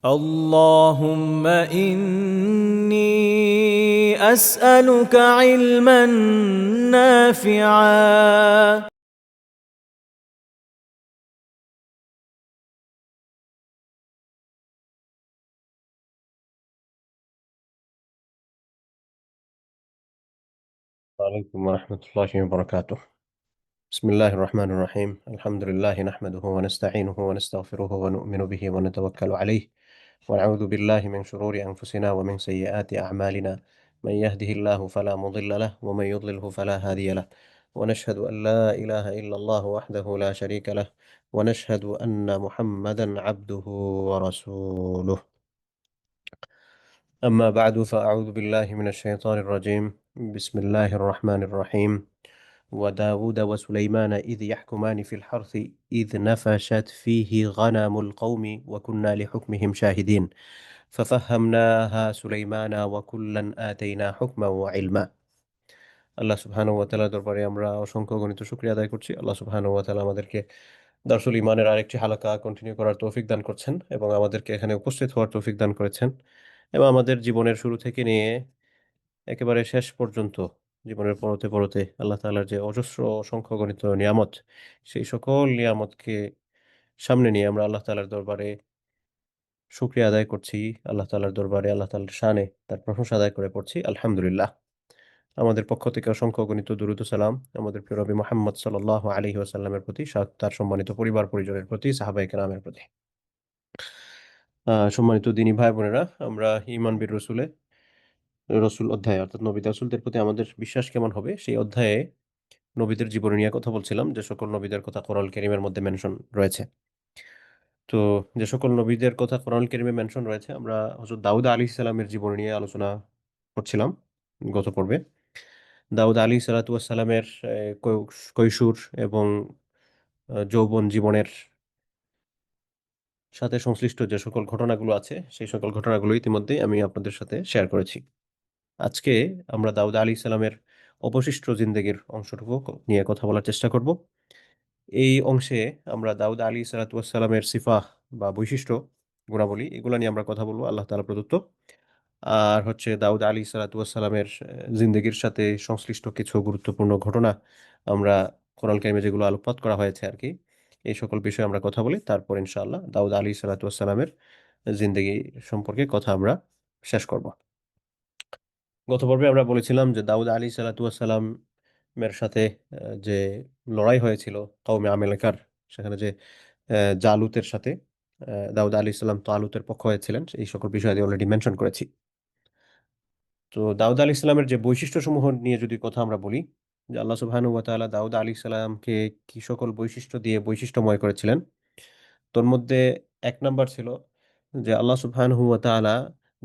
اللهم إني أسألك علما نافعا وعليكم ورحمة الله وبركاته. بسم الله الرحمن الرحيم. الحمد لله نحمده ونستعينه ونستغفره ونؤمن به ونتوكل عليه، ونعوذ بالله من شرور أنفسنا ومن سيئات أعمالنا. من يهده الله فلا مضل له ومن يضلله فلا هادي له، ونشهد أن لا إله إلا الله وحده لا شريك له، ونشهد أن محمدا عبده ورسوله. أما بعد، فأعوذ بالله من الشيطان الرجيم. بسم الله الرحمن الرحيم. وداود وسليمان إذ يحكمان في الحرث إذ نفشت فيه غنم القوم وكنا لحكمهم شاهدين ففهمناها سليمان وكلا آتينا حكما وعلما. আল্লাহ সুবহানাহু ওয়া তাআলার দরবারে আমরা অসংখ্য গণিত শুকরিয়া আদায় করছি। আল্লাহ সুবহানাহু ওয়া তাআলা আমাদেরকে দারসুল ইমানের আরেকটি হালাকা কন্টিনিউ করার তৌফিক দান করছেন এবং আমাদেরকে এখানে উপস্থিত হওয়ার তৌফিক দান করেছেন এবং আমাদের জীবনের শুরু থেকে নিয়ে একেবারে শেষ পর্যন্ত জীবনের পরতে পরতে আল্লাহ তাআলার যে অজস্র অসংখ্য গণিত নিয়ামত, সেই সকল নিয়ামতকে সামনে নিয়ে আমরা আল্লাহ তাআলার দরবারে শুকরিয়া আদায় করছি। আল্লাহ তাআলার দরবারে আল্লাহ তাআলার শানে তার প্রশংসা আদায় করে পড়ছি আলহামদুলিল্লাহ। আমাদের পক্ষ থেকে অসংখ্য গণিত দুরূদ ও সালাম আমাদের প্রিয় নবী মুহাম্মদ সাল্লাল্লাহু আলাইহি ওয়াসাল্লামের প্রতি, তার সম্মানিত পরিবার পরিজনের প্রতি, সাহাবায়ে কেরামের প্রতি। সম্মানিত দিনী ভাই বোনেরা, আমরা ঈমান বির রসুলে রসুল অধ্যায় অর্থাৎ নবী রাসূলদের প্রতি আমাদের বিশ্বাস কেমন হবে সেই অধ্যায়ে নবীদের জীবনী নিয়ে কথা বলছিলাম, যে সকল নবীদের কথা কোরআনুল কারীমের মধ্যে মেনশন রয়েছে। তো যে সকল নবীদের কথা কোরআনুল কারীমে মেনশন রয়েছে, আমরা হযরত দাউদ আলাইহিস সালামের জীবনী নিয়ে আলোচনা করছিলাম গত পর্বে। দাউদ আলাইহিস সালাতু ওয়াস সালামের কৈশোর এবং যৌবন জীবনের সাথে সংশ্লিষ্ট যে সকল ঘটনাগুলো আছে, সেই সকল ঘটনাগুলো ইতিমধ্যেই আমি আপনাদের সাথে শেয়ার করেছি। আজকে আমরা দাউদ আলাইহিস সালামের অবশিষ্ট জিন্দেগীর অংশটুকু নিয়ে কথা বলার চেষ্টা করব। এই অংশে আমরা দাউদ আলাইহিস সালাতু ওয়াস সালামের সিফাহ বা বৈশিষ্ট্য, গুণাবলী এগুলা নিয়ে আমরা কথা বলব, আল্লাহ তাআলা প্রদত্ত। আর হচ্ছে দাউদ আলাইহিস সালাতু ওয়াস সালামের জিন্দেগীর সাথে সংশ্লিষ্ট কিছু গুরুত্বপূর্ণ ঘটনা আমরা কোরআন কারিমে যেগুলো আলোকপাত করা হয়েছে আরকি, এই সকল বিষয়ে আমরা কথা বলি। তারপর ইনশাআল্লাহ দাউদ আলাইহিস সালাতু ওয়াস সালামের জিন্দেগী সম্পর্কে কথা আমরা শেষ করব। গত পর্বে আমরা বলেছিলাম যে দাউদ আলাইহিস সালাতু ওয়াস সালামের সাথে যে লড়াই হয়েছিল কওমে আমেলেকার, সেখানে যে জালুতের সাথে দাউদ আলাইহিস সালাম তালুতের পক্ষ হয়েছিলেন, এই সকল বিষয় আমি অলরেডি মেনশন করেছি। তো দাউদ আলাইহিস সালামের যে বৈশিষ্ট্যসমূহ নিয়ে যদি কথা আমরা বলি, যে আল্লাহ সুবহানাহু ওয়া তাআলা দাউদ আলাইহিস সালামকে কি সকল বৈশিষ্ট্য দিয়ে বৈশিষ্ট্যময় করেছিলেন, তোর মধ্যে ১ নাম্বার ছিল যে আল্লাহ সুবহানাহু ওয়া তাআলা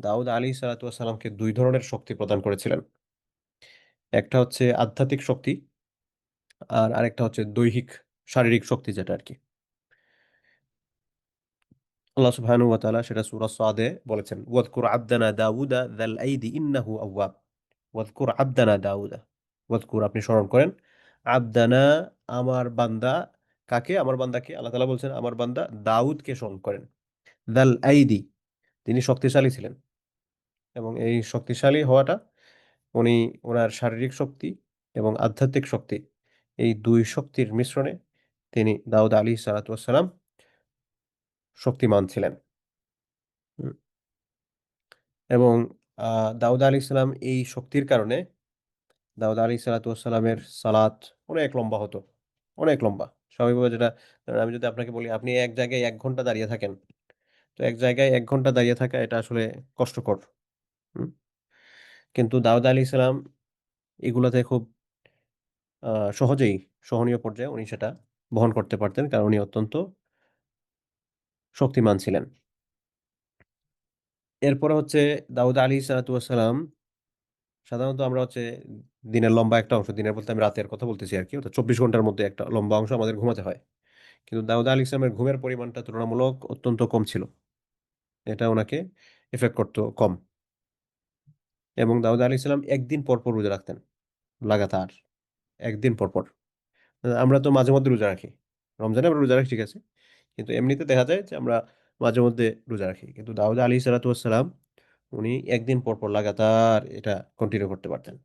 দাউদ আলাইহিস সালাতু ওয়াস সালামকে ২ ধরনের শক্তি প্রদান করেছিলেন। একটা হচ্ছে আধ্যাত্মিক শক্তি, আর আরেকটা হচ্ছে দৈহিক শারীরিক শক্তি যেটা আরকি। আল্লাহ সুবহানাহু ওয়া তাআলা সেটা সূরা সাদে বলেছেন, ওয়াযকুর আবদানা দাউদা যাল আইদি ইন্নাহু আওয়াব। ওয়াযকুর আবদানা দাউদা, ওয়াযকুর আপনি স্মরণ করেন, আবদানা আমার বান্দা, কাকে? আমার বান্দাকে আল্লাহ তাআলা বলছেন আমার বান্দা দাউদকে স্মরণ করেন। যাল আইদি, তিনি শক্তিশালী ছিলেন এবং এই শক্তিশালী হওয়াটা উনি ওনার শারীরিক শক্তি এবং আধ্যাত্মিক শক্তি, এই ২ শক্তির মিশ্রণে তিনি দাউদ আলাইহিস সালাতু ওয়াস সালাম শক্তিমান ছিলেন। হুম। এবং দাউদ আলাইহিস সালাম এই শক্তির কারণে দাউদ আলাইহিস সালাতু ওয়াস সালামের সালাত অনেক লম্বা হতো। অনেক লম্বা। স্বাভাবিকভাবে যেটা, আমি যদি আপনাকে বলি আপনি এক জায়গায় ১ ঘন্টা দাঁড়িয়ে থাকেন। তো এক জায়গায় ১ ঘন্টা দাঁড়িয়ে থাকা এটা আসলে কষ্টকর। হুম? কিন্তু দাউদ আলাইহিস সালাম এগুলাতে খুব আ সহজেই সহনীয় পর্যায়ে উনি সেটা বহন করতে পারতেন। কারণ উনি অত্যন্ত শক্তিমান ছিলেন। এরপরে হচ্ছে দাউদ আলাইহিস সালাতু ওয়াস সালাম, সাধারণত আমরা হচ্ছে দিনের লম্বা একটা অংশ, দিনের বলতে আমি রাতের কথা বলতেছি আরকি। অর্থাৎ ২৪ ঘন্টার মধ্যে একটা লম্বা অংশ আমাদের ঘুমাতে হয়। কিন্তু দাউদ আলাইহিস সালামের ঘুমের পরিমাণটা তুলনামূলক অত্যন্ত কম ছিল। এটা উনাকে এফেক্ট করত কম। এবং দাউদ আলাইহিস সালাম ১ দিন পর, পর রোজা রাখতেন। লাগাতার ১ দিন পর, পর। আমরা তো মাঝে মধ্যে রোজা রাখি। রমজানে আমরা রোজা রাখি, ঠিক আছে। কিন্তু এমনিতে দেখা যায় যে আমরা মাঝে মধ্যে রোজা রাখি। কিন্তু দাউদ আলাইহিস সালাম উনি একদিন পর পর লাগাতার এটা কন্টিনিউ করতে পারতেন।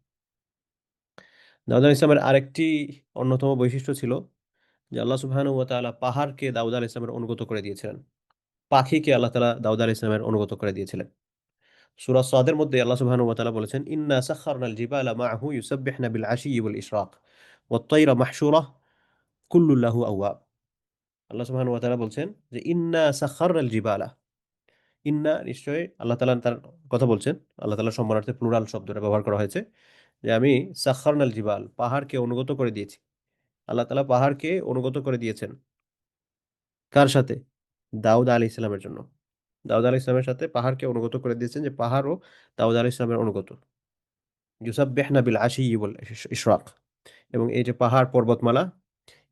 দাউদ আলাইহিস সালামের আরেকটি অন্যতম বৈশিষ্ট্য ছিল যে আল্লাহ সুবহানাহু ওয়া তাআলা পাহাড়কে দাউদ আলাইহিস সালামের অনুগত করে দিয়েছিলেন। পাখিকে আল্লাহ তাআলা দাউদ আলাইহিস সালামের অনুগত করে দিয়েছিলেন। সূরা সাদের মধ্যে আল্লাহ সুবহানাহু ওয়া তাআলা বলেছেন, "ইন্না সাখখারনাল জিবালা মা'হু ইউসাব্বিহনা বিল আশিয়্যি ওয়াল ইশরাক ওয়াত তায়রা মাহশুরা কুল্লুন লাহু আওয়াব।" আল্লাহ সুবহানাহু ওয়া তাআলা বলছেন যে ইন্না সাখখারনাল জিবালা, ইন্না নিশ্চয়ই আল্লাহ তাআলা তার কথা বলছেন। আল্লাহ তাআলার সম্মানার্থে প্লুরাল শব্দটা ব্যবহার করা হয়েছে যে আমি সাখখারনাল জিবাল, পাহাড়কে অনুগত করে দিয়েছি। আল্লাহ তাআলা পাহাড়কে অনুগত করে দিয়েছেন। কার সাথে? দাউদ আলাইহিস সালামের জন্য। দাউদ আলাইহিস সালামের সাথে পাহাড়কে অনুগত করে দিয়েছেন যে পাহাড়ও দাউদ আলাইহিস সালামের অনুগত। ইউসাব্বিহনা বিল আশিয়্যি ওয়াল ইশরাক, এবং এই যে পাহাড় পর্বতমালা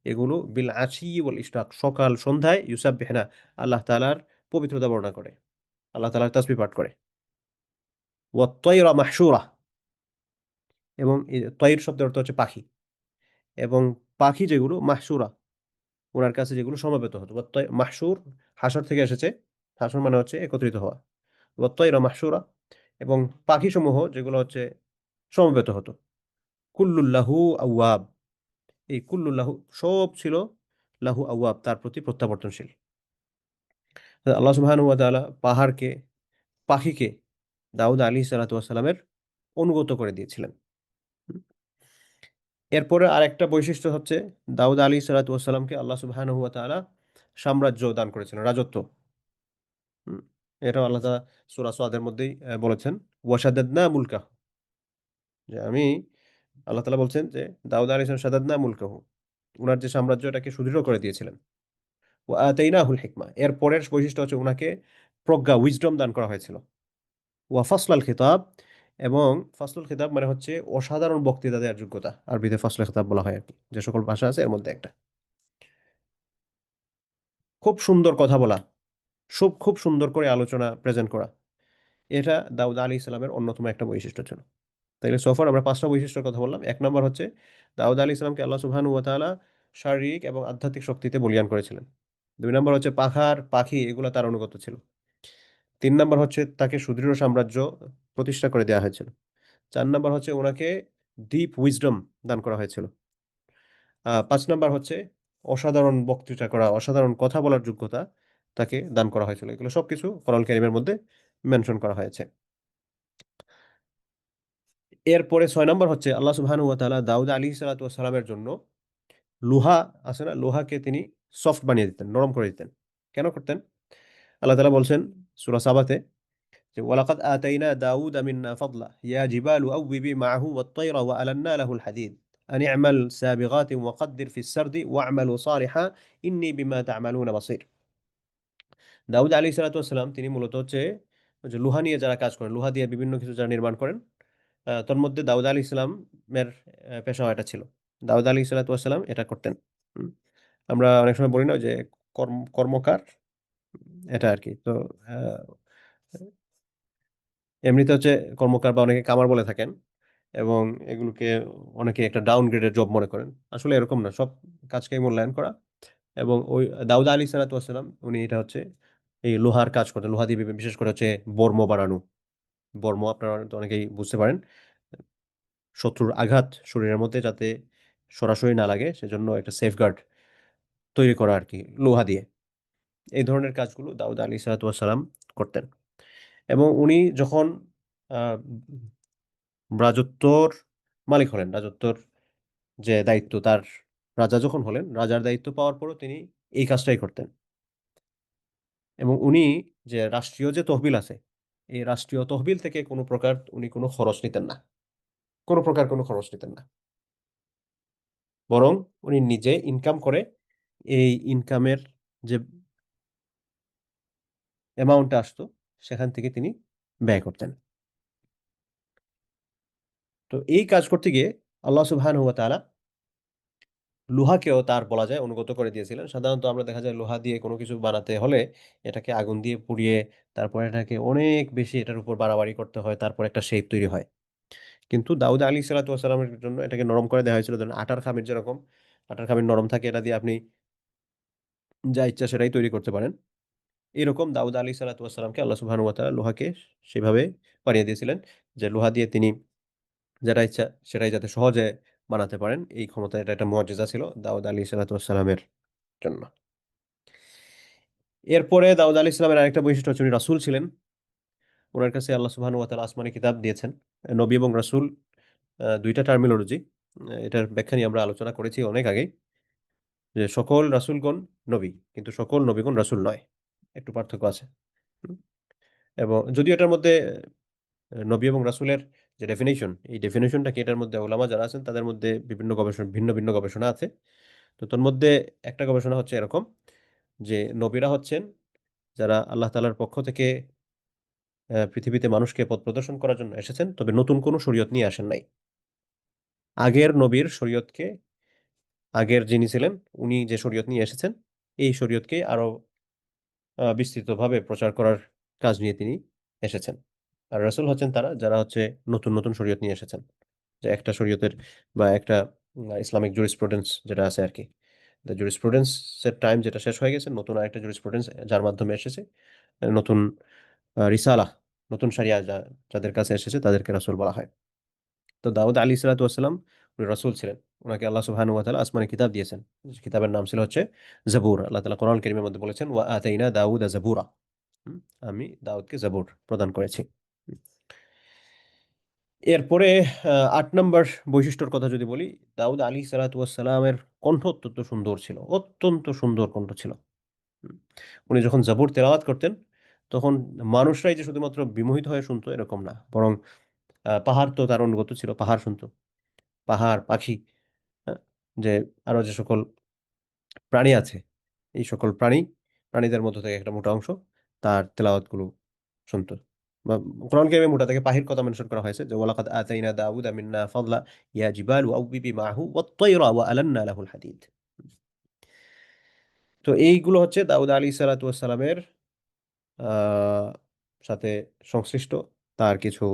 এগুলো বিল আশিয়্যি ওয়াল ইশরাক সকাল সন্ধ্যায় ইউসাব্বিহনা আল্লাহ তাআলার পবিত্রতা বর্ণনা করে। আল্লাহ তাআলার তাসবিহ পাঠ করে। ওয়াত তায়রা মাহশুরা, এবং এই তয়র শব্দের অর্থ হচ্ছে পাখি, এবং পাখি যেগুলো মাহশুরা উনার কাছে যেগুলো সমবেত হতো। মাহশুর হাসর থেকে এসেছে। হাসর মানে হচ্ছে একত্রিত হওয়া। ওয়াত তায়রা মাহশুরা, এবং পাখিসমূহ যেগুলো হচ্ছে সমবেত হতো। কুল্লুল লাহু আওয়াব, এই কুল্লুল লাহু সব ছিল লাহু আওয়াব, তার প্রতি প্রত্যাবর্তনশীল। আল্লাহ সুবহানাহু ওয়া তাআলা পাহাড়কে, পাখিকে দাউদ আলাইহিস সালাতু ওয়াস সালামের অনুগত করে দিয়েছিলেন। হুম? এরপরে আরেকটা বৈশিষ্ট্য হচ্ছে দাউদ আলাইহিস সালাতু ওয়াস সালামকে আল্লাহ সুবহানাহু ওয়া তাআলা সাম্রাজ্য দান করেছিলেন, রাজত্ব। হুম? এটাও আল্লাহ তাআলা সূরা সাদের মধ্যেই বলেছেন, ওয়াশাদাদনা মুলকাহু, যে আমি, আল্লাহ তাআলা বলছেন যে দাউদ আলাইহিস সালাম শাদাদনা মুলকাহু, উনার যে সাম্রাজ্য এটাকে সুদৃঢ় করে দিয়েছিলেন। ওয়া আতাইনাহুল হিকমা, এর পরের বৈশিষ্ট্য হচ্ছে উনাকে প্রজ্ঞা, উইজডম দান করা হয়েছিল। ওয়া ফাসলাল খিতাব, এবং ফাসলুল খিতাব মানে হচ্ছে অসাধারণ বক্তৃতা দেওয়ার যোগ্যতা। আরবিতে ফাসলুল খিতাব বলা হয় আরকি। যে সকল ভাষা আছে এর মধ্যে একটা। খুব সুন্দর কথা বলা, খুব সুন্দর করে আলোচনা প্রেজেন্ট করা। এটা দাউদ আলাইহিস সালামের অন্যতম একটা বৈশিষ্ট্য ছিল। তাইলে সো ফার আমরা ৫ টা বৈশিষ্ট্যের কথা বললাম। ১ নাম্বার হচ্ছে দাউদ আলাইহিস সালামকে আল্লাহ সুবহানাহু ওয়া তাআলা শারীরিক এবং আধ্যাত্মিক শক্তিতে বলীয়ান করেছিলেন। ২ নাম্বার হচ্ছে পাখি এগুলা তার অনুগত ছিল। ৩ নাম্বার হচ্ছে তাকে সুদৃঢ় সাম্রাজ্য প্রতিষ্ঠা করে দেয়া হয়েছিল। ৪ নাম্বার হচ্ছে উনাকে ডিপ উইজডম দান করা হয়েছিল। ৫ নাম্বার হচ্ছে অসাধারণ বক্তৃতা করা, অসাধারণ কথা বলার যোগ্যতা তাকে দান করা হয়েছিল। এগুলো সবকিছু কোরআন কারীমের মধ্যে মেনশন করা হয়েছে। এরপরে ৬ নাম্বার হচ্ছে আল্লাহ সুবহানাহু ওয়া তাআলা দাউদ আলাইহিস সালাতু ওয়াস সালামের জন্য লোহা আছে না? লোহাকে তিনি সফট বানিয়ে দিতেন, নরম করে দিতেন। কেন করতেন? আল্লাহ তাআলা বলছেন সূরা সাবাতে যে, "ওয়ালাকাদ আতাইনা দাউদা মিন্না ফাদলা ইয়া জিবালু আউবিবি মা'হু ওয়াত-তায়রা ওয়া আলান্না লাহুল হাদিদ আন ই'মাল সাবিগাতিন ওয়া কদ্দির ফিস সারদি ওয়া'মালু সালিহান ইন্নী বিমা তা'মালুনা বাসীর।" দাউদ আলাইহিস সালাতু ওয়াস সালাম তিনি মূলত হচ্ছে ওই যে লোহা নিয়ে যারা কাজ করেন, লোহা দিয়ে বিভিন্ন কিছু যারা নির্মাণ করেন, তন্মধ্যে দাউদ আলাইহিস সালামের পেশাও এটা ছিল। দাউদ আলাইহিস সালাতু ওয়াস সালাম এটা করতেন। হুম? আমরা অনেক সময় বলি না যে কর্মকার, এটা আরকি। তো আ এমনিতে হচ্ছে কর্মকার বা অনেকে কামার বলে থাকেন, এবং এগুলোকে অনেকে একটা ডাউনগ্রেডের জব মনে করেন। আসলে এরকম না। সব কাজকেই মূল্যায়ন করা, এবং ওই দাউদ আলাইহিস সালাতু ওয়াস সালাম উনি এটা হচ্ছে এই লোহার কাজ করতেন। লোহা দিয়ে বিশেষ করে হচ্ছে বর্ম বানানো। বর্ম আপনারা তো অনেকেই বুঝতে পারেন। শত্রুর আঘাত শরীরের মধ্যে যাতে সরাসরি না লাগে সেজন্য একটা সেফগার্ড তৈরি করা আরকি লোহা দিয়ে। এই ধরনের কাজগুলো দাউদ আলাইহিস সালাতু ওয়াস সালাম করতেন। এবং উনি যখন আ রাজত্বর মালিক হলেন, রাজত্বর যে দায়িত্ব তার, রাজা যখন হলেন, রাজার দায়িত্ব পাওয়ার পরেও তিনি এই কাজটাই করতেন। এবং উনি যে রাষ্ট্রীয় যে তহবিল আছে, এই রাষ্ট্রীয় তহবিল থেকে কোন প্রকার উনি কোন খরচ নিতেন না। কোন প্রকার কোন খরচ নিতেন না। বরং উনি নিজে ইনকাম করে এই ইনকামের যে অ্যামাউন্টটা আসতো সেখান থেকে তিনি ব্যয় করতেন। তো এই কাজ করতে গিয়ে আল্লাহ সুবহানাহু ওয়া তাআলা লোহাকেও তার বলা যায় অনুগত করে দিয়েছিলেন। সাধারণত আমরা দেখা যায় লোহা দিয়ে কোনো কিছু বানাতে হলে এটাকে আগুন দিয়ে পুড়িয়ে তারপরে এটাকে অনেক বেশি এটার উপর বাড়াবাড়ি করতে হয়। তারপর একটা শেপ তৈরি হয়। কিন্তু দাউদ আলাইহিস সালাতু ওয়াস সালামের জন্য এটাকে নরম করে দেয়া হয়েছিল। ধরেন আটার খামির যেরকম, আটার খামির নরম থাকে, এটা দিয়ে আপনি যা ইচ্ছা সেটাই তৈরি করতে পারেন। এরকম দাউদ আলাইহিস সালামকে আল্লাহ সুবহানাহু ওয়া তাআলা লোহাকে সেভাবে বানিয়ে দিয়েছিলেন যে লোহা দিয়ে তিনি যেটা ইচ্ছা সেটাই যাতে সহজে বানাতে পারেন, এই ক্ষমতা, এটা একটা মুআজিজা ছিল দাউদ আলাইহিস সালামের জন্য। এরপরে দাউদ আলাইহিস সালামের আরেকটা বৈশিষ্ট্য হচ্ছে উনি রাসূল ছিলেন। ওনার কাছে আল্লাহ সুবহানাহু ওয়া তাআলা আসমানি কিতাব দিয়েছেন। নবী এবং রাসূল দুইটা টার্মিনোলজি, এটার ব্যাখ্যা নিয়ে আমরা আলোচনা করেছি অনেক আগেই, যে সকল রাসূলগণ নবী, কিন্তু সকল নবীগণ রাসূল নয়, একটু পার্থক্য আছে। হুম? এবং যদিও এটার মধ্যে নবী এবং রাসূলের যে ডেফিনেশন, এই ডেফিনেশনটা কি, এটার মধ্যে উলামা যারা আছেন তাদের মধ্যে বিভিন্ন গবেষণা, ভিন্ন ভিন্ন গবেষণা আছে। তো তোর মধ্যে একটা গবেষণা হচ্ছে এরকম যে নবীরা হচ্ছেন যারা আল্লাহ তাআলার পক্ষ থেকে পৃথিবীতে মানুষকে পথ প্রদর্শন করার জন্য এসেছেন, তবে নতুন কোনো শরীয়ত নিয়ে আসেন নাই। আগের নবীর শরীয়তকে, আগের যিনি ছিলেন উনি যে শরীয়ত নিয়ে এসেছেন, এই শরীয়তকে আরো বিস্তৃতভাবে প্রচার করার কাজ নিয়ে তিনি এসেছেন। আর রাসূল হচ্ছেন তারা যারা হচ্ছে নতুন নতুন শরীয়ত নিয়ে এসেছেন, যে একটা শরীয়তের বা একটা ইসলামিক জুরিসপ্রুডেন্স যেটা আছে আর কি, জুরিসপ্রুডেন্স এর টাইম যেটা শেষ হয়ে গেছে, নতুন আরেকটা জুরিসপ্রুডেন্স যার মাধ্যমে এসেছে, নতুন রিসালা, নতুন শরিয়া যাদের কাছে এসেছে তাদেরকে রাসূল বলা হয়। তো দাউদ আলী সালাতাম উনি রাসূল ছিলেন। ওনাকে আল্লাহ সুবহানাহু ওয়া তাআলা আসমানি কিতাব দিয়েছেন। কিতাবের নাম ছিল হচ্ছে জাবুর। আল্লাহ তাআলা কোরআন কারীমের মধ্যে বলেছেন ওয়া আতাইনা দাউদা জাবুরা। আমি দাউদকে জাবুর প্রদান করেছি। হুম। এরপরে ৮ নাম্বার বৈশিষ্ট্যর কথা যদি বলি, দাউদ আলাইহিস সালামের কণ্ঠ অত্যন্ত সুন্দর ছিল। অত্যন্ত সুন্দর কণ্ঠ ছিল। হুম। উনি যখন জাবুর তেলাওয়াত করতেন, তখন মানুষরাই যে শুধুমাত্র বিমোহিত হয়ে শুনতো এরকম না। বরং পাহাড় তো তার অনুগত ছিল, পাহাড় শুনতো। পাহাড়, পাখি, হ্যাঁ? যে আরো যে সকল প্রাণী আছে, এই সকল প্রাণীদের মধ্য থেকে একটা মোটা অংশ তার তেলাওয়াতগুলো শুনতো। বা কোরআন কারিমে মোটা থেকে পাখির কথা মেনশন করা হয়েছে যে ওয়ালাকাদ আতাইনা দাউদা মিন্না ফাদলা ইয়া জিবালু আউবিবি মাহু ওয়াত-তায়রা ওয়া আলান্না লাহুল হাদিদ। তো এইগুলো হচ্ছে দাউদ আলাইহিস সালাতু ওয়াস সালামের আ সাথে সংশ্লিষ্ট তার কিছু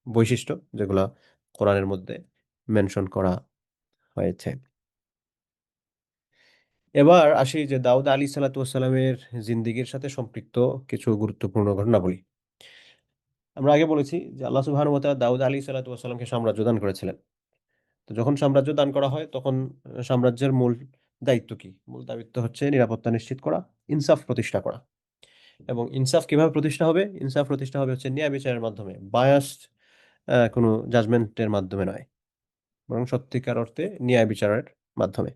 বৈশিষ্ট্য যেগুলা কোরআনের মধ্যে মেনশন করা হয়েছে। এবার আসি যে দাউদ আলাইহিস সালামের জিন্দেগির সাথে সম্পৃক্ত কিছু গুরুত্বপূর্ণ ঘটনাবলী। আমরা আগে বলেছি যে আল্লাহ সুবহানাহু ওয়া তাআলা দাউদ আলাইহিস সালামকে সাম্রাজ্য দান করেছিলেন। তো যখন সাম্রাজ্য দান করা হয় তখন সাম্রাজ্যের মূল দায়িত্ব কি? মূল দায়িত্ব হচ্ছে নিরাপত্তা নিশ্চিত করা, ইনসাফ প্রতিষ্ঠা করা। এবং ইনসাফ কিভাবে প্রতিষ্ঠা হবে? ইনসাফ প্রতিষ্ঠা হবে হচ্ছে ন্যায় বিচারের মাধ্যমে। বায়াসড কোনো জাজমেন্টের মাধ্যমে নয়, বরং সত্যিকার অর্থে ন্যায় বিচারের মাধ্যমে।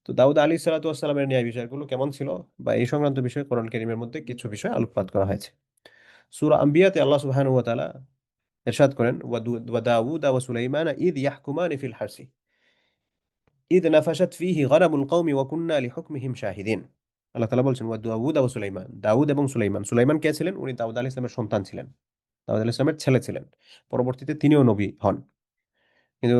তো দাউদ আলাইহিস সালামের ন্যায় বিচারগুলো কেমন ছিল বা এই সংক্রান্ত বিষয়ে কোরআন কারীমের মধ্যে কিছু বিষয় আলোকপাত করা হয়েছে। সূরা আম্বিয়াতে আল্লাহ সুবহানাহু ওয়া তাআলা ইরশাদ করেন ওয়া দাউদ ওয়া সুলাইমান ইয ইয়াহকুমানি ফিল হারসি ইয নাফাশাত ফীহি গনামুল কওমি ওয়া কুন্না লিহুকমিহিম শাহিদিন। আল্লাহ তাআলা বলছেন ওয়া দাউদ ওয়া সুলাইমান, দাউদ এবং সুলাইমান। সুলাইমান কে ছিলেন? উনি দাউদ আলাইহিস সালামের সন্তান ছিলেন। দাউদ আলাইহিস সালামের ছেলে ছিলেন। পরবর্তীতে তিনিও নবী হন। কিন্তু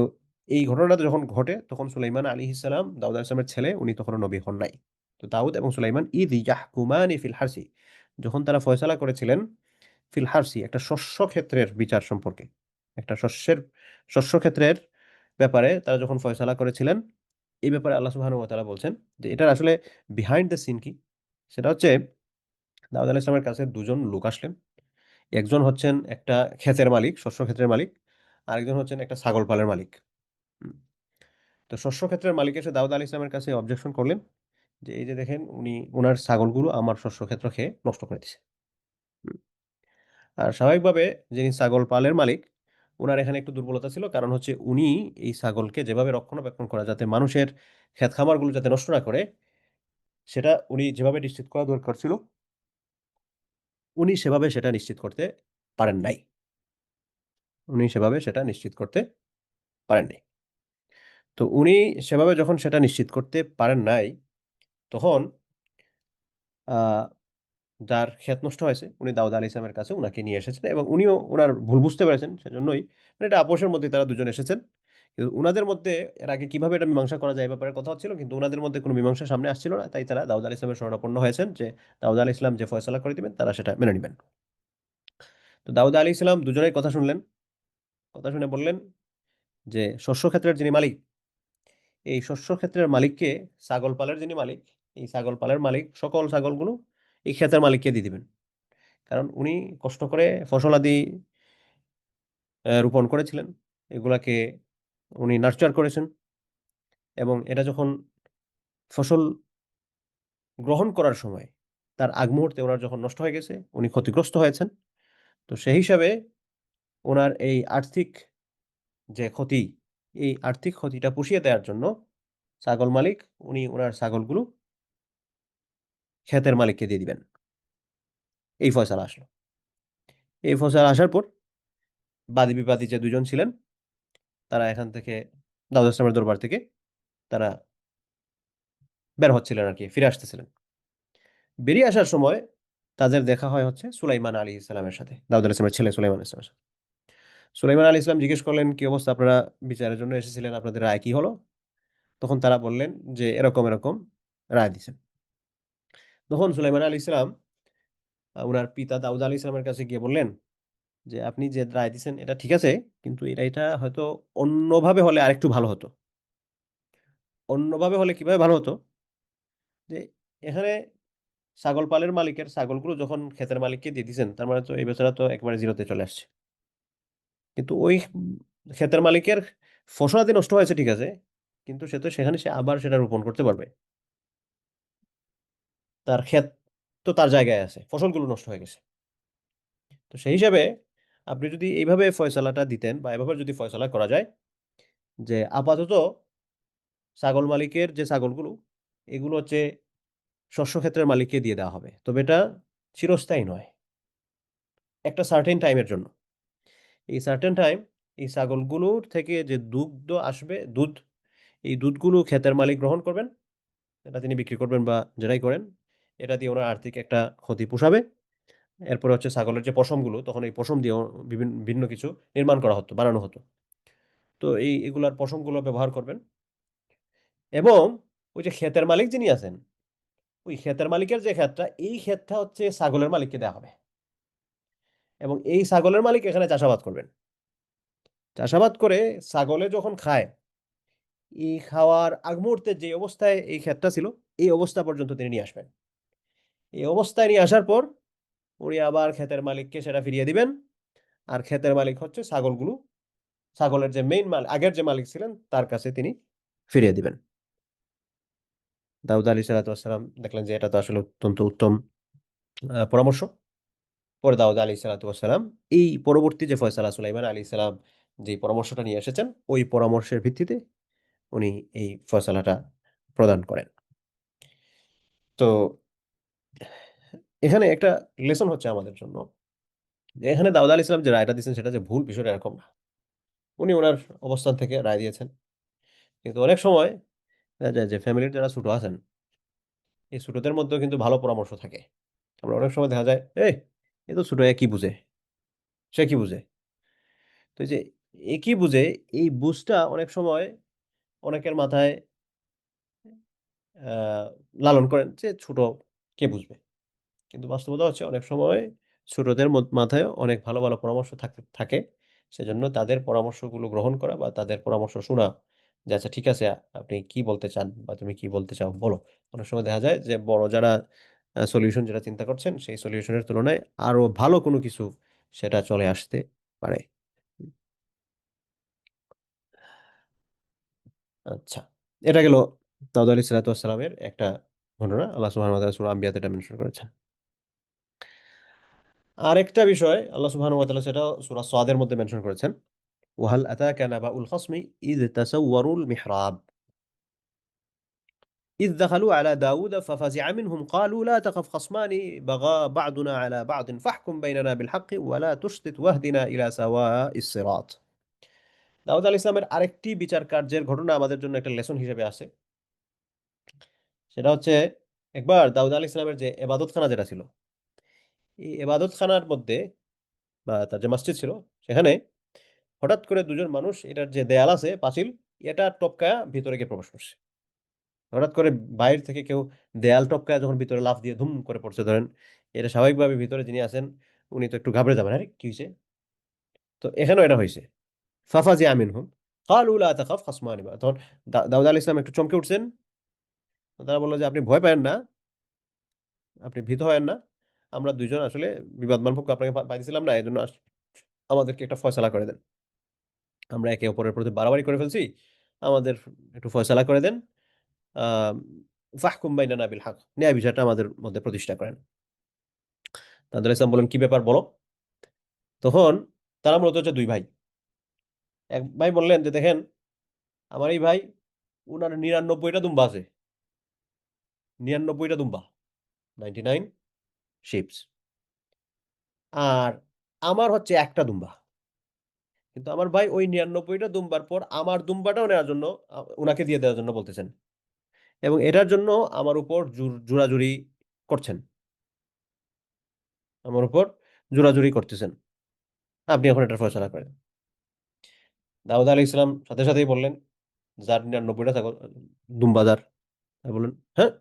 এই ঘটনাটা যখন ঘটে তখন সুলাইমান আলাইহিস সালাম, দাউদ আলাইহিস সালামের ছেলে, উনি তখনও নবী হন নাই। তো দাউদ এবং সুলাইমান ইয ইয়াহকুমানি ফিল হারসি, যখন তারা ফয়সালা করেছিলেন ফিল হারসি, একটা শস্য ক্ষেত্রের বিচার সম্পর্কে, একটা শস্য ক্ষেত্রের ব্যাপারে তারা যখন ফয়সালা করেছিলেন, এই ব্যাপারে আল্লাহ সুবহানাহু ওয়া তাআলা বলছেন যে এটার আসলে বিহাইন্ড দ্য সিন কি? সেটা হচ্ছে দাউদ আলাইহিস সালামের কাছে দুজন লোক আসলেন। একজন হচ্ছেন একটা ক্ষেতের মালিক, শস্য ক্ষেত্রের মালিক। আরেকজন হচ্ছেন একটা ছাগল পালের মালিক। হুম। তো শস্য ক্ষেত্রের মালিক এসে দাউদ আলাইহিস সালামের কাছে অবজেকশন করলেন যে এই যে দেখেন উনি উনার ছাগলগুলো আমার শস্য ক্ষেত্র খেয়ে নষ্ট করে দিছে। হুম। আর স্বাভাবিকভাবে যিনি ছাগল পালের মালিক, উনার এখানে একটু দুর্বলতা ছিল। কারণ হচ্ছে উনি এই ছাগলকে যেভাবে রক্ষণাবেক্ষণ করা যাতে মানুষের ক্ষেত খামারগুলো যাতে নষ্ট না করে, সেটা উনি যেভাবে নিশ্চিত করা দরকার ছিল, উনি সেভাবে সেটা নিশ্চিত করতে পারেন নাই। উনি সেভাবে সেটা নিশ্চিত করতে পারেননি। তো উনি সেভাবে যখন সেটা নিশ্চিত করতে পারেন নাই, তখন আ যার ক্ষেত নষ্ট হয়েছে উনি দাউদ আলাইহিস সালামের কাছে উনাকে নিয়ে এসেছেন এবং উনিও উনার ভুল বুঝতে পেরেছেন। সেজন্যই মানে এটা আপোসের মধ্যে তারা দুজন এসেছেন। কিন্তু উনাদের মধ্যে এর আগে কিভাবে এটা মীমাংসা করা যায় এ ব্যাপারে কথা হচ্ছিল। কিন্তু উনাদের মধ্যে কোনো মীমাংসা সামনে আসছিল না। তাই তারা দাউদ আলাইহিস সালামের শরণাপন্ন হয়েছেন যে দাউদ আলাইহিস সালাম যে ফয়সালা করে দিবেন তারা সেটা মেনে নিবেন। তো দাউদ আলাইহিস সালাম দুজনেই কথা শুনলেন। কথা শুনে বললেন যে শস্য ক্ষেত্রের যিনি মালিক, এই শস্য ক্ষেত্রের মালিককে, ছাগল পালের যিনি মালিক, এই ছাগল পালের মালিক সকল ছাগলগুলো এই ক্ষেতের মালিককে দিয়ে দিবেন। কারণ উনি কষ্ট করে ফসলাদি রোপণ করেছিলেন, এগুলাকে উনি নার্চার করেছেন, এবং এটা যখন ফসল গ্রহণ করার সময় তার আগ মুহূর্তে ওনার যখন নষ্ট হয়ে গেছে, উনি ক্ষতিগ্রস্ত হয়েছেন। তো সেই হিসাবে ওনার এই আর্থিক যে ক্ষতি, এই আর্থিক ক্ষতিটা পুষিয়ে দেওয়ার জন্য ছাগল মালিক উনি ওনার ছাগলগুলো ক্ষেতের মালিককে দিয়ে দিবেন। এই ফয়সালা আসলো। এই ফয়সালা আসার পর বাদী বিবাদী যে দুজন ছিলেন, তারা এখান থেকে দাউদ ইসলামের দরবার থেকে তারা বের হচ্ছিলেন আর কি, ফিরে আসতেছিলেন। বেরিয়ে আসার সময় তাদের দেখা হয় হচ্ছে সুলাইমান আলী ইসলামের সাথে, দাউদ আলাইহিস সালামের ছেলে সুলাইমান ইসলামের সাথে। সুলাইমান আলী ইসলাম জিজ্ঞেস করলেন, কি অবস্থা, আপনারা বিচারের জন্য এসেছিলেন, আপনাদের রায় কি হলো? তখন তারা বললেন যে এরকম এরকম রায় দিছেন। তখন সুলাইমান আলী ইসলাম ওনার পিতা দাউদ আলী ইসলামের কাছে গিয়ে বললেন যে আপনি যে রায় দিছেন এটা ঠিক আছে, কিন্তু এটা হয়তো অন্যভাবে হলে আরেকটু ভালো হতো। অন্যভাবে হলে কিভাবে ভালো হতো, যে এখানে ছাগল পালের মালিকের ছাগলগুলো যখন ক্ষেতের মালিককে দিয়ে দিয়েছেন, তার মানে তো এই বেচারা তো একবারে জিরোতে চলে আসছে। কিন্তু ওই ক্ষেতের মালিকের ফসলাদি নষ্ট হয়েছে ঠিক আছে, কিন্তু সে তো সেখানে সে আবার সেটা রোপণ করতে পারবে। তার ক্ষেত তো তার জায়গায় আছে, ফসলগুলো নষ্ট হয়ে গেছে। তো সেই হিসাবে আপনি যদি এইভাবে ফয়সালাটা দিতেন, বা এভাবে যদি ফয়সালা করা যায় যে আপাতত ছাগল মালিকের যে ছাগলগুলো, এগুলো হচ্ছে শস্য ক্ষেত্রের মালিককে দিয়ে দেওয়া হবে, তবে এটা চিরস্থায়ী নয়, একটা সার্টেন টাইমের জন্য। এই সার্টেন টাইম, এই ছাগলগুলোর থেকে যে দুগ্ধ আসবে, দুধ, এই দুধগুলো ক্ষেতের মালিক গ্রহণ করবেন, এটা তিনি বিক্রি করবেন বা যেটাই করেন, এটা দিয়ে ওনার আর্থিক একটা ক্ষতি পোষাবে। এরপরে হচ্ছে ছাগলের যে পশমগুলো, তখন এই পশম দিয়ে বিভিন্ন ভিন্ন কিছু নির্মাণ করা হতো, বানানো হতো। তো এগুলার পশমগুলো ব্যবহার করবেন। এবং ওই যে ক্ষেতের মালিক যিনি আছেন, ওই ক্ষেতের মালিকের যে ক্ষেতটা, এই ক্ষেতটা হচ্ছে ছাগলের মালিককে দেওয়া হবে, এবং এই ছাগলের মালিক এখানে চাষাবাদ করবেন। চাষাবাদ করে ছাগলে যখন খায়, এই খাওয়ার আগ মুহূর্তে যে অবস্থায় এই ক্ষেতটা ছিল, এই অবস্থা পর্যন্ত তিনি নিয়ে আসবেন। এই অবস্থায় নিয়ে আসার পর উনি আবার ক্ষেতের মালিককে সেটা ফিরিয়ে দিবেন। আর ক্ষেতের মালিক হচ্ছে ছাগলগুলো, ছাগলের যে মেইন মালিক, আগের যে মালিক ছিলেন, তার কাছে তিনি ফিরিয়ে দিবেন। দাউদ আলী সালাতাম দেখলেন যে এটা তো আসলে অত্যন্ত উত্তম পরামর্শ। পরে দাউদ আলী সালাতাম এই পরবর্তী যে ফয়সালা সুলাইমান আলী সালাম যে পরামর্শটা নিয়ে এসেছেন, ওই পরামর্শের ভিত্তিতে উনি এই ফয়সালাটা প্রদান করেন। তো এখানে একটা লেসন হচ্ছে আমাদের জন্য, যে এখানে দাউদ আলী ইসলাম যে রায়টা দিয়েছেন সেটা যে ভুল, বিষয়টা এরকম না। উনি ওনার অবস্থান থেকে রায় দিয়েছেন। কিন্তু অনেক সময় দেখা যায় যে ফ্যামিলির যারা ছোট আছেন, এই ছোটদের মধ্যেও কিন্তু ভালো পরামর্শ থাকে। আমরা অনেক সময় দেখা যায়, এ তো ছোট, এ কি বুঝে, সে কি বুঝে। তো এই যে এ কি বুঝে, এই বুঝটা অনেক সময় অনেকের মাথায় আহ লালন করেন যে ছোট, কে বুঝবে। কিন্তু বাস্তবতা হচ্ছে অনেক সময় ছোটদের মাথায় অনেক ভালো ভালো পরামর্শ থাকে। সেজন্য তাদের পরামর্শগুলো গ্রহণ করা বা তাদের পরামর্শ শোনা, যে আচ্ছা ঠিক আছে, আপনি কি বলতে চান বা তুমি কি বলতে চাও বলো। অনেক সময় দেখা যায় যে বড় যারা সলিউশন যেটা চিন্তা করছেন, সেই সলিউশনের তুলনায় আরো ভালো কোনো কিছু সেটা চলে আসতে পারে। আচ্ছা, এটা গেল দাউদ আলী সালাতামের একটা ঘটনা। আল্লাহ সুবহানাহু ওয়া তাআলা সূরা আম্বিয়াতে এটা মেনশন করেছেন। আরেকটা বিষয় আল্লাহ সুবহানাহু ওয়া তাআলা সেটা সূরা সাদের মধ্যে মেনশন করেছেন, ওয়াহাল আতাকা নাবাউল খাসমি ইয তাসাওয়ারুল মিহরাব إذ دخلوا على داود ففزع منهم قالوا لا تخف خصمان بغى بعضنا على بعض فاحكم بيننا بالحق ولا تشطط واهدنا إلى سواء الصراط। দাউদ আলাইহিস সালামের আরেকটি বিচার কার্যের ঘটনা আমাদের জন্য একটা লেসন হিসেবে আছে। সেটা হচ্ছে, একবার দাউদ আলাইহিস সালামের যে ইবাদতখানা যেটা ছিল, এই ইবাদতখানার মধ্যে বা তার যে মসজিদ ছিল, সেখানে হঠাৎ করে দুজন মানুষ এটার যে দেয়াল আছে, পাঁচিল, এটা টপকায়া ভিতরে গিয়ে প্রবেশ করছে। হঠাৎ করে বাইরে থেকে কেউ দেয়াল টপকায় যখন ভিতরে লাফ দিয়ে ধুম করে পড়ছে ধরেন, এটা স্বাভাবিকভাবে ভিতরে যিনি আছেন উনি তো একটু ঘাবড়ে যাবেন, আরে কি হয়েছে। তো এখানেও এটা হয়েছে, ফাফাজি আমিন হুম ক্বালু লা তাখাফ খাসমানি বা, তখন দাউদ আলাইহিস সালাম একটু চমকে উঠছেন। তো তারা বলল যে আপনি ভয় পাবেন না, আপনি ভীত হয়েন না, আমরা দুইজন আসলে বিবাদমান পক্ষ, আপনাকে পাইছিলাম না, এই জন্য আমাদেরকে একটা ফয়সালা করে দেন, আমরা একে অপরের প্রতি বাড়াবাড়ি করে ফেলছি, আমাদের একটু ফয়সালা করে দেন। আহ ফাহকুম বাইনানা বিল হক, ন্যায় বিচারটা আমাদের মধ্যে প্রতিষ্ঠা করেন। তাদের ইসলাম বলেন, কি ব্যাপার বলো। তখন তারা মূলত হচ্ছে দুই ভাই। এক ভাই বললেন যে দেখেন, আমার এই ভাই, উনার 99টা দুম্বা আছে, 99টা দুম্বা, 99 শিপস। আর আমার হচ্ছে একটা দুম্বা, কিন্তু আমার ভাই ওই 99টা দুম্বার পর আমার দুম্বাটাও নেওয়ার জন্য ওনাকে দিয়ে দেওয়ার জন্য বলতেছেন, এবং এটার জন্য আমার উপর জোরাজুরি করছেন, আমার উপর জোরাজুরি করতেছেন, আপনি এখন এটার ফয়সালা করেন। দাউদ আলী ইসলাম সাথে সাথেই বললেন, যার 99টা ছাগল দুম্বা যার, বললেন হ্যাঁ,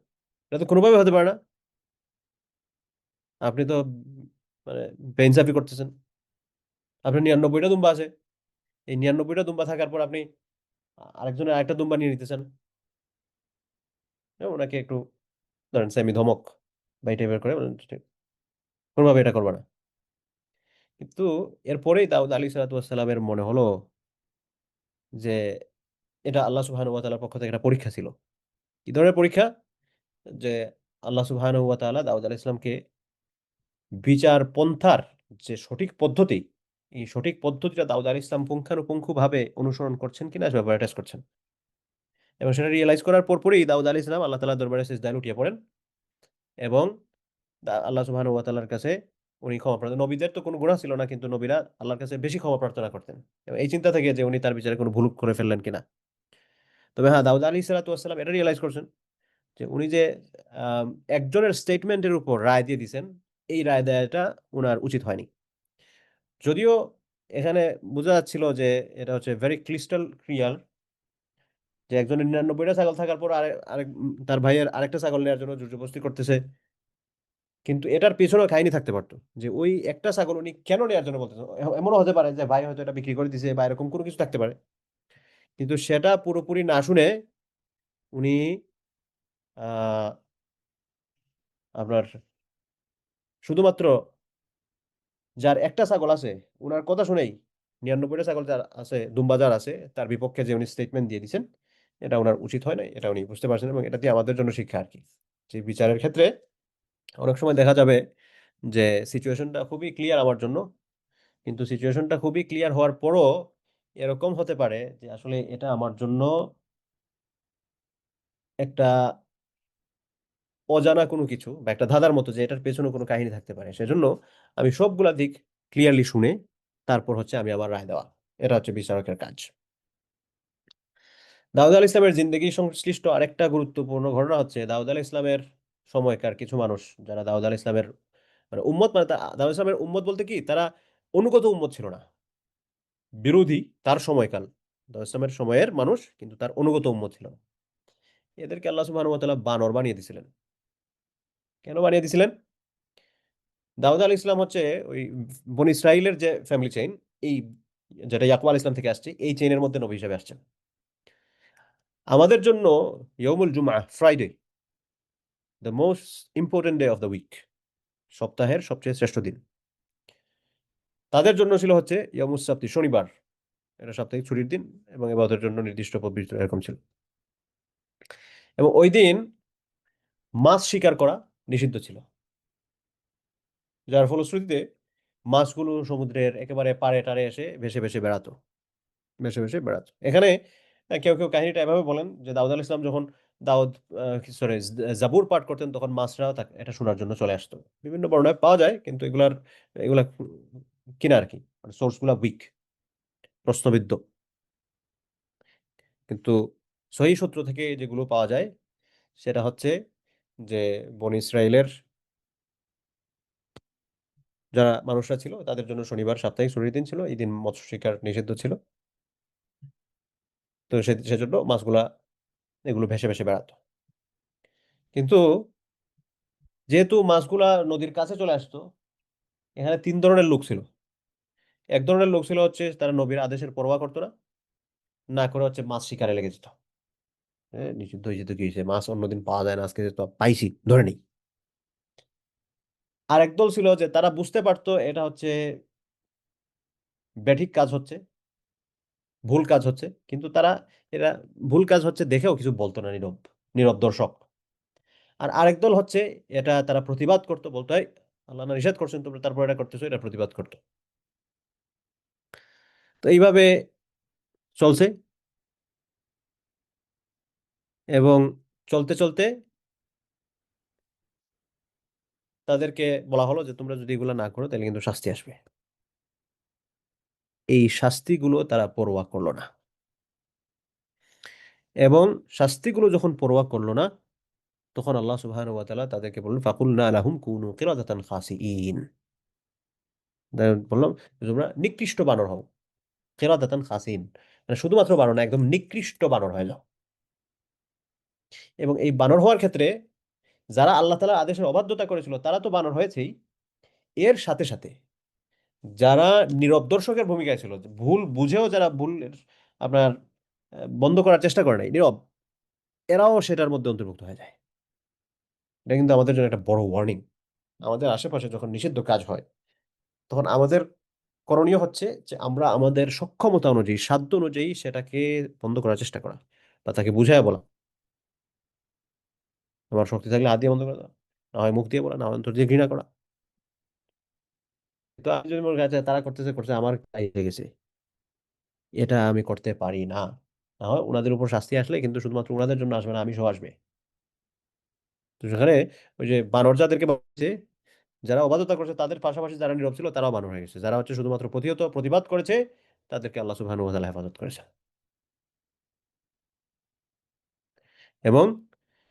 এটা তো কোনোভাবে হতে পারে না, আপনি তো মানে বেইনসাফি করতেছেন, আপনার 99টা দুম্বা আছে, এই 99টা দুম্বা থাকার পর আপনি আরেকজনের আরেকটা দুম্বা নিয়ে নিতেছেন। ওনাকে একটু ধরেন সেমি ধমক বা এই টাইপের করে বলেন, কোনোভাবে এটা করবে না। কিন্তু এরপরেই দাউদ আলী সালাতামের মনে হলো যে এটা আল্লাহ সুবহানাহু ওয়া তাআলার পক্ষ থেকে একটা পরীক্ষা ছিল। কি ধরনের পরীক্ষা? যে আল্লাহ সুবহানাহু ওয়া তাআলা দাউদ আলাইহিস সালামকে বিচার পন্থার যে সঠিক পদ্ধতি, এই সঠিক পদ্ধতিটা দাউদ আলাইহিস সালাম পুঙ্খানুপুঙ্খভাবে অনুসরণ করছেন কিনা সে ব্যাপারে টেস্ট করছেন। এবং সেটা রিয়েলাইজ করার পরপরই দাউদ আলাইহিস সালাম আল্লাহ তাআলার দরবারে সিজদায় লুটিয়ে পড়েন, এবং আল্লাহ সুবহানাহু ওয়া তাআলার কাছে উনি ক্ষমা প্রার্থনা, নবীদের তো কোনো গুনাহ ছিল না, কিন্তু নবীরা আল্লাহর কাছে বেশি ক্ষমা প্রার্থনা করতেন, এবং এই চিন্তা থেকে যে উনি তার বিচারে কোনো ভুল করে ফেললেন কিনা। তবে হ্যাঁ, দাউদ আলাইহিস সালাতু ওয়াস সালাম এটা রিয়েলাইজ করছেন যে উনি যে আম একজনের স্টেটমেন্টের উপর রায় দিয়ে দিছেন, এই রায় দেয়াটা উনার উচিত হয়নি। যদিও এখানে বোঝা যাচ্ছিল যে এটা হচ্ছে ভেরি ক্রিস্টাল ক্লিয়ার, যে একজনের 99টা ছাগল থাকার পর আরেক তার ভাইয়ের আরেকটা ছাগল নেওয়ার জন্য জোরজবরদস্তি করতেছে। কিন্তু এটার পেছনেও কাহিনী থাকতে পারতো, যে ওই একটা ছাগল উনি কেন নেওয়ার জন্য বলতেছে। এমনও হতে পারে যে ভাই হয়তো এটা বিক্রি করে দিছে বা এরকম কোনো কিছু থাকতে পারে। কিন্তু সেটা পুরোপুরি না শুনে উনি আহ আপনার শুধুমাত্র যার একটা ছাগল আছে উনার কথা শুনেই 99টা ছাগল যার আছে, দুম্বা যার আছে, তার বিপক্ষে যে উনি স্টেটমেন্ট দিয়ে দিচ্ছেন, এটা ওনার উচিত হয় না, এটা উনি বুঝতে পারছেন, এবং এটা দিয়ে আমাদের জন্য শিক্ষা আর কি, যে বিচারের ক্ষেত্রে অনেক সময় দেখা যাবে যে সিচুয়েশনটা খুবই ক্লিয়ার আমার জন্য, কিন্তু সিচুয়েশনটা খুবই ক্লিয়ার হওয়ার পরও এরকম হতে পারে যে আসলে এটা আমার জন্য একটা অজানা কোনো কিছু বা একটা ধাঁধার মতো, যে এটার পেছনে কোনো কাহিনী থাকতে পারে। সেজন্য আমি সবগুলা দিক ক্লিয়ারলি শুনে তারপর হচ্ছে আমি আমার রায় দেওয়া, এটা হচ্ছে বিচারকের কাজ। দাউদ আল ইসলামের জিন্দেগি সংশ্লিষ্ট আরেকটা গুরুত্বপূর্ণ ঘটনা হচ্ছে দাউদ আল ইসলামের সময়কার কিছু মানুষ, যারা দাউদ আল ইসলামের মানে উম্মত, মানে দাউদ ইসলামের উম্মত বলতে কি, তারা অনুগত উম্মত ছিল না, বিরোধী তার সময়কাল, দাউদ ইসলামের সময়ের মানুষ কিন্তু তার অনুগত উম্মত ছিল না। এদেরকে আল্লাহ সুবহানাহু ওয়া তাআলা বানর বানিয়ে দিয়েছিলেন। কেন বানিয়ে দিয়েছিলেন? দাউদ আল ইসলাম হচ্ছে ওই বনি ইসরাইলের যে ফ্যামিলি চেইন, এই যেটা ইয়াকুব আল ইসলাম থেকে আসছে, এই চেইনের মধ্যে নবী হিসেবে আসছেন। আমাদের জন্য ইয়ৌমুল জুমআহ, Friday, the most important day of the week, সপ্তাহের সবচেয়ে শ্রেষ্ঠ দিন। তাদের জন্য ছিল হচ্ছে ইয়মুস সাবতি, শনিবার, এটা সাপ্তাহিক ছুটির দিন, এবং এবাদতের জন্য নির্দিষ্ট পবিত্র এরকম ছিল। এবং ওই দিন মাছ শিকার করা নিষিদ্ধ ছিল, যার ফলশ্রুতিতে মাছগুলো সমুদ্রের একেবারে পাড়ে টাড়ে এসে ভেসে ভেসে বেড়াতো, ভেসে ভেসে বেড়াতো। এখানে কেউ কেউ কাহিনীটা এভাবে বলেন যে দাউদ আল ইসলাম যখন দাউদ সরি জাবুর পাঠ করতেন, তখন মাছরাও এটা শোনার জন্য চলে আসতো। বিভিন্ন বর্ণনায় পাওয়া যায়, কিন্তু এগুলা কিনা আর কি, মানে সোর্সগুলা উইক, প্রশ্নবিদ্ধ। কিন্তু সহিহ সূত্র থেকে যেগুলো পাওয়া যায় সেটা হচ্ছে যে বনি ইসরাইলের যারা মানুষরা ছিল তাদের জন্য শনিবার সাপ্তাহিক ছুটির দিন ছিল, এই দিন মৎস্য শিকার নিষিদ্ধ ছিল। তো সেজন্য মাছগুলা এগুলো ভেসে ভেসে বেড়াতো। কিন্তু যেহেতু মাছগুলা নদীর কাছে চলে আসতো, এখানে তিন ধরনের লোক ছিল। এক ধরনের লোক ছিল হচ্ছে তারা নবীর আদেশের পরোয়া করতো না, না করে হচ্ছে মাছ শিকারে লেগে যেত। নিষিদ্ধ হয়ে যেত, কি হয়েছে, মাছ অন্যদিন পাওয়া যায় না, আজকে তো পাইছি, ধরে নেই। আর একদল ছিল যে তারা বুঝতে পারতো এটা হচ্ছে ব্যাঠিক কাজ হচ্ছে, ভুল কাজ হচ্ছে, কিন্তু তারা এরা ভুল কাজ হচ্ছে দেখেও কিছু বলতো না, নীরব নীরব দর্শক। আর আরেক দল হচ্ছে এটা তারা প্রতিবাদ করতো, বলতো "এই, আল্লাহ না নিষেধ করছেন তোমরা তারপর এটা করতেছো", এটা প্রতিবাদ করতো। তো এইভাবে চলছে, এবং চলতে চলতে তাদেরকে বলা হলো যে তোমরা যদি এগুলো না করো তাহলে কিন্তু শাস্তি আসবে। এই শাস্তিগুলো তারা পরোয়া করলো না, এবং শাস্তিগুলো যখন পরোয়া করলো না, তখন আল্লাহ সুবহানাহু ওয়া তাআলা তাদেরকে বললেন ফাকুলনা লাহুম কুনু কিরাদাতান খাসিঈন। বললাম যে তোমরা নিকৃষ্ট বানর হও, কিরাদাতান খাসিন, মানে শুধুমাত্র বানর না, একদম নিকৃষ্ট বানর হয়ে যাও। এবং এই বানর হওয়ার ক্ষেত্রে যারা আল্লাহ তাআলার আদেশের অবাধ্যতা করেছিল তারা তো বানর হয়েছেই, এর সাথে সাথে যারা নীরব দর্শকের ভূমিকায় ছিল, ভুল বুঝেও যারা ভুল আপনার বন্ধ করার চেষ্টা করে নাই, নীরব, এরাও সেটার মধ্যে অন্তর্ভুক্ত হয়ে যায়। এটা কিন্তু আমাদের জন্য একটা বড় ওয়ার্নিং। আমাদের আশেপাশে যখন নিষিদ্ধ কাজ হয়, তখন আমাদের করণীয় হচ্ছে যে আমরা আমাদের সক্ষমতা অনুযায়ী, সাধ্য অনুযায়ী সেটাকে বন্ধ করার চেষ্টা করা, বা তাকে বুঝায় বলা। আমার শক্তি থাকলে হাত দিয়ে বন্ধ করে দেওয়া, না হয় মুখ দিয়ে বলা, না হয় অন্তর দিয়ে ঘৃণা করা। তো আমি যদি মনে করি আচ্ছা, তারা করতেছে করছে, আমার তাই হয়ে গেছে, এটা আমি করতে পারি না, না হয় ওনাদের উপর শাস্তি আসলে কিন্তু শুধুমাত্র ওনাদের জন্য আসবে না, আমি সহ আসবে। তো সেখানে ওই যে বানর যাদেরকে বলছে, যারা অবাধ্যতা করছে তাদের পাশাপাশি যারা নীরব ছিল তারাও বানর হয়ে গেছে, যারা হচ্ছে শুধুমাত্র প্রতিহত প্রতিবাদ করেছে তাদেরকে আল্লাহ সুবহানাহু ওয়া তাআলা হেফাজত করেছে। এবং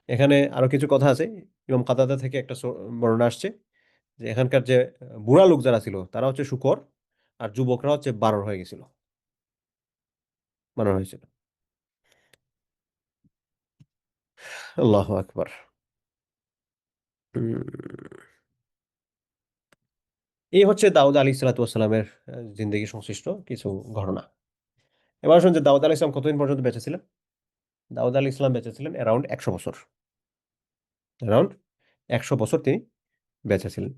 এখানে আরো কিছু কথা আছে। ইমাম কাতাদা থেকে একটা বর্ণনা আসছে যে এখানকার যে বুড়া লোক যারা ছিল তারা হচ্ছে শূকর, আর যুবকরা হচ্ছে বানর হয়ে গেছিল, বানর হয়েছিল। আল্লাহু আকবার। উম, এই হচ্ছে দাউদ আলী সালাতু ওয়াসালামের জিন্দেগি সংশ্লিষ্ট কিছু ঘটনা। এবার আসুন যে দাউদ আলী ইসলাম কতদিন পর্যন্ত বেঁচে ছিলেন। দাউদ আলী ইসলাম বেঁচে ছিলেন অ্যারাউন্ড 100 বছর। অ্যারাউন্ড 100 বছর তিনি বেঁচে ছিলেন।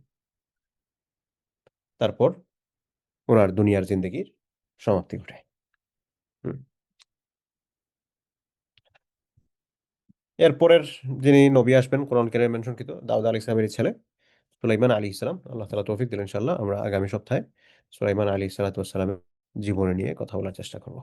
তারপর ওনার দুনিয়ার জিন্দেগির সমাপ্তি ঘটে। হুম। এরপরের যিনি নবী আসবেন কোরআন কারিমে মেনশনকৃত দাউদ আলী ইসলামের ছেলে সুলাইমান আলী ইসলাম। আল্লাহ তাআলা তৌফিক দিলেন, ইনশাআল্লাহ আমরা আগামী সপ্তাহে সুলাইমান আলী সালাতু ওয়াস সালামের জীবনী নিয়ে কথা বলার চেষ্টা করব।